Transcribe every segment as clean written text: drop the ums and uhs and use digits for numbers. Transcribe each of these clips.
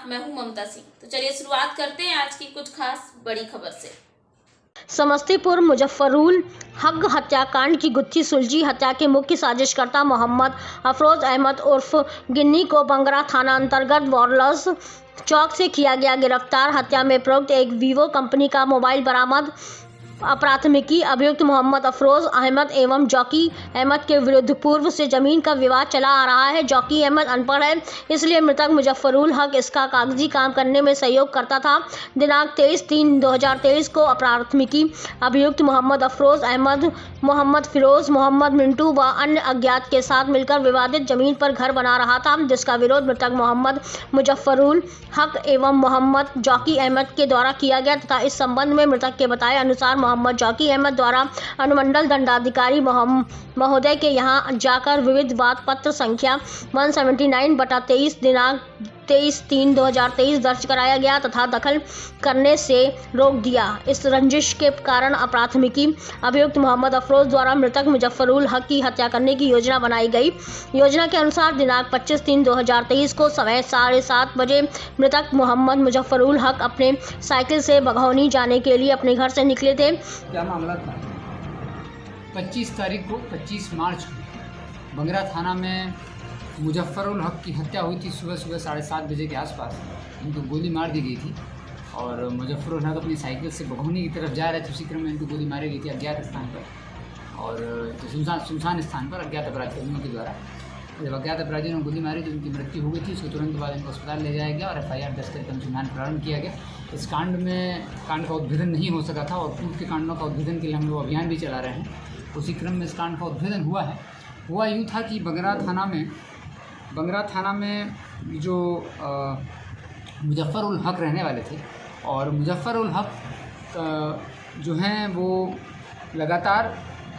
मैं हूं ममता सिंह। तो चलिए शुरुआत करते हैं आज की कुछ खास बड़ी खबर से। समस्तीपुर मुजफ्फरुल हक हत्याकांड की गुत्थी सुलझी। हत्या के मुख्य साजिशकर्ता मोहम्मद अफरोज अहमद उर्फ गिन्नी को बंगरा थाना अंतर्गत वॉरलस चौक से किया गया गिरफ्तार। हत्या में प्रयुक्त एक वीवो कंपनी का मोबाइल बरामद। प्राथमिकी अभियुक्त मोहम्मद अफरोज अहमद एवं जॉकी अहमद के विरुद्ध पूर्व से जमीन का विवाद चला आ रहा है। जॉकी अहमद अनपढ़ है, इसलिए मृतक मुजफ्फरुल हक इसका कागजी काम करने में सहयोग करता था। दिनांक 23/3/2023 को प्राथमिकी अभियुक्त मोहम्मद अफरोज अहमद, मोहम्मद फिरोज, मोहम्मद मिंटू व अन्य अज्ञात के साथ मिलकर विवादित जमीन पर घर बना रहा था, जिसका विरोध मृतक मोहम्मद मुजफ्फरुल हक एवं मोहम्मद जॉकी अहमद के द्वारा किया गया तथा इस संबंध में मृतक के बताए अनुसार मोहम्मद जॉकी अहमद द्वारा अनुमंडल दंडाधिकारी महोदय के यहां जाकर विविध वाद पत्र संख्या 179/23 दिनांक 23/3/2023 दर्ज कराया गया तथा दखल करने से रोक दिया। इस रंजिश के कारण प्राथमिकी अभियुक्त मोहम्मद अफरोज द्वारा मृतक मुजफ्फरुल हक की हत्या करने की योजना बनाई गई। योजना के अनुसार दिनांक 25/3/2023 को समय 7:30 बजे मृतक मोहम्मद मुजफ्फरुल हक अपने साइकिल से बघौनी जाने के लिए अपने घर से निकले थे। क्या मामला था? 25 तारीख को 25 मार्च को बंगरा थाना में मुजफ्फरुल हक की हत्या हुई थी। सुबह 7:30 बजे के आसपास इनको गोली मार दी गई थी और मुजफ्फरुल हक अपनी साइकिल से बघौनी की तरफ जा रहे थे। उसी क्रम में इनको गोली मारी गई थी अज्ञात स्थान पर और सुनसान स्थान पर अज्ञात अपराधियों के द्वारा। जब अज्ञात अपराधियों ने गोली मारी तो उनकी मृत्यु हो गई थी। उसके तुरंत बाद इनको अस्पताल ले जाया गया और FIR दर्ज करके अनुसंधान प्रारंभ किया गया। इस कांड का उद्भेदन नहीं हो सका था और पूर्व के कांडों का उद्भेदन के लिए हम लोग अभियान भी चला रहे हैं। उसी क्रम में इस कांड का उद्भेदन हुआ यूँ था कि बंगरा थाना में जो मुजफ्फरुल हक रहने वाले थे और मुजफ्फरुल हक जो हैं वो लगातार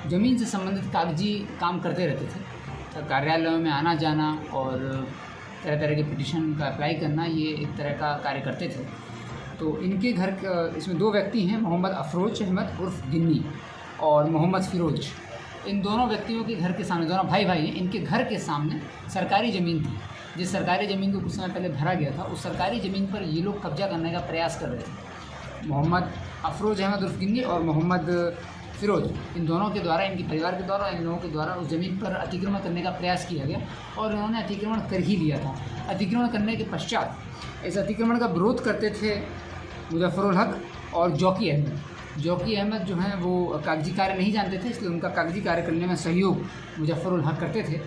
ज़मीन से संबंधित कागजी काम करते रहते थे। तो कार्यालयों में आना जाना और तरह तरह के पिटीशन का अप्लाई करना, ये एक तरह का कार्य करते थे। तो इनके घर इसमें 2 व्यक्ति हैं, मोहम्मद अफरोज अहमद उर्फ गिन्नी और मोहम्मद फिरोज। इन दोनों व्यक्तियों के घर के सामने, दोनों भाई हैं, इनके घर के सामने सरकारी ज़मीन थी। जिस सरकारी ज़मीन को कुछ समय पहले भरा गया था, उस सरकारी ज़मीन पर ये लोग कब्जा करने का प्रयास कर रहे थे। मोहम्मद अफरोज अहमद उर्फ गिन्नी और मोहम्मद फिरोज, इन दोनों के द्वारा, इनके परिवार के द्वारा, इन लोगों के द्वारा उस ज़मीन पर अतिक्रमण करने का प्रयास किया गया और उन्होंने अतिक्रमण कर ही लिया था। अतिक्रमण करने के पश्चात इस अतिक्रमण का विरोध करते थे मुजफ्फरुल हक और जॉकी अहमद जो हैं वो कागजी कार्य नहीं जानते थे, इसलिए उनका कागजी कार्य करने में सहयोग मुजफ्फरुल हक करते थे।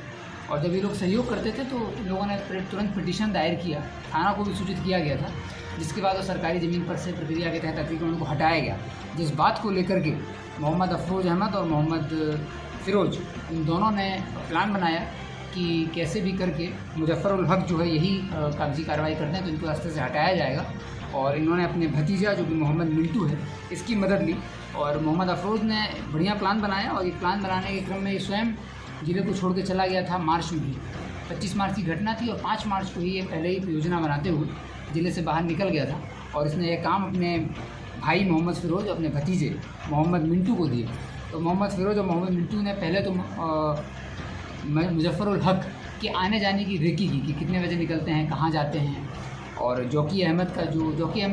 और जब ये लोग सहयोग करते थे तो इन लोगों ने तुरंत पिटीशन दायर किया, थाना को भी सूचित किया गया था, जिसके बाद वो सरकारी ज़मीन पर से प्रक्रिया के तहत अतिक्रमण को हटाया गया। जिस बात को लेकर के मोहम्मद अफरोज अहमद और मोहम्मद फिरोज, इन दोनों ने प्लान बनाया कि कैसे भी करके मुजफ्फरुल हक जो है यही कागजी कार्रवाई करते हैं तो इनको रास्ते से हटाया जाएगा। और इन्होंने अपने भतीजा जो कि मोहम्मद मिंटू है, इसकी मदद ली और मोहम्मद अफरोज ने बढ़िया प्लान बनाया और ये प्लान बनाने के क्रम में ये स्वयं ज़िले को छोड़ के चला गया था। मार्च में ही 25 मार्च की घटना थी और 5 मार्च को ही ये पहले ही योजना बनाते हुए ज़िले से बाहर निकल गया था और इसने यह काम अपने भाई मोहम्मद फिरोज और अपने भतीजे मोहम्मद मिंटू को दिए। तो मोहम्मद फिरोज और मोहम्मद मिंटू ने पहले तो मुजफ्फरुल हक के आने जाने की रेकी की कि कितने बजे निकलते हैं, कहाँ जाते हैं। और जॉकी अहमद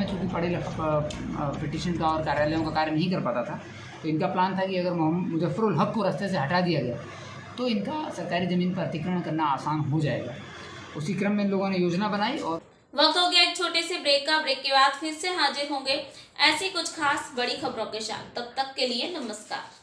चूँकि पढ़े पिटीशन का और कार्यालयों का कार्य नहीं कर पाता था, तो इनका प्लान था कि अगर मुजफ्फरुल हक को रास्ते से हटा दिया गया तो इनका सरकारी ज़मीन पर अतिक्रमण करना आसान हो जाएगा। उसी क्रम में इन लोगों ने योजना बनाई और वक्त हो गया एक छोटे से ब्रेक का। ब्रेक के बाद फिर से हाजिर होंगे ऐसी कुछ खास बड़ी खबरों के साथ। तब तक के लिए नमस्कार।